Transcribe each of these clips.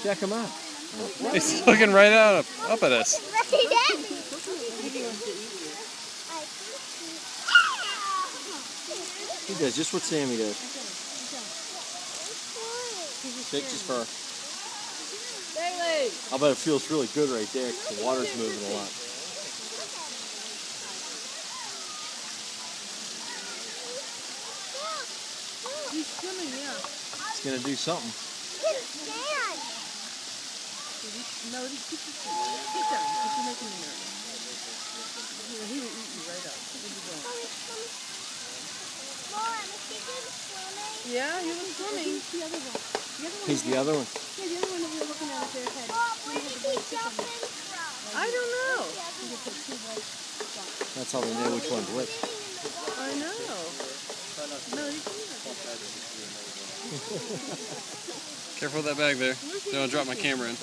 Check him out. He's looking right up at us. He does just what Sammy does. Shakes his fur. I bet it feels really good right there because the water's moving a lot. He's swimming, yeah. He's going to do something. No, just keep it down. Keep down, because you're making me nervous. He will eat you right up. Where'd you go? Yeah, he was swimming. The other one. He's the other one. Yeah, the other one that we were looking at up there had. I don't know. That's how they know which one's which. I know. No, he can't. Careful with that bag there. Don't drop my camera in.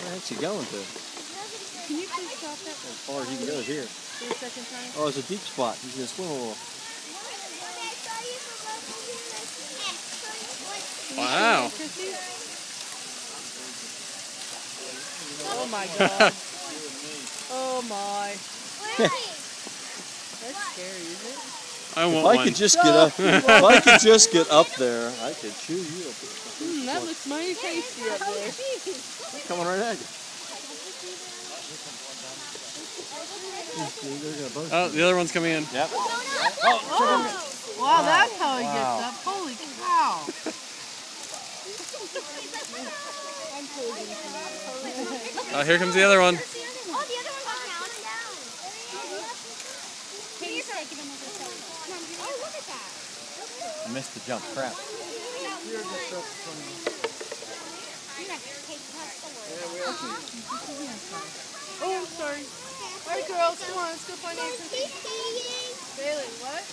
Where's he going to? Can you please stop that As far as he can go is here. for a second time? Oh, it's a deep spot. He's going to swim a little. Wow. Oh my God. Oh my. That's scary, isn't it? I want If I one. could just get up, if I could just get up there, I could chew you up. That looks mighty tasty up there. Coming right at you. Oh, the other one's coming in. Yep. Wow, that's how he gets up. Holy cow. Oh, here comes the other one. I missed the jump. Crap. Oh, I'm sorry. All right, girls, come on, let's go find Nathan. Bailey, what?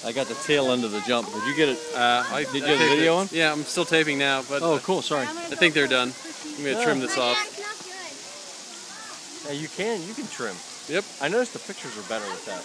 I got the tail end of the jump. Did you get it? Did you have the video on? Yeah, I'm still taping now, but Oh, cool. Sorry. I think they're done. I'm going to trim this off. Yeah, you can trim. Yep. I noticed the pictures are better with that.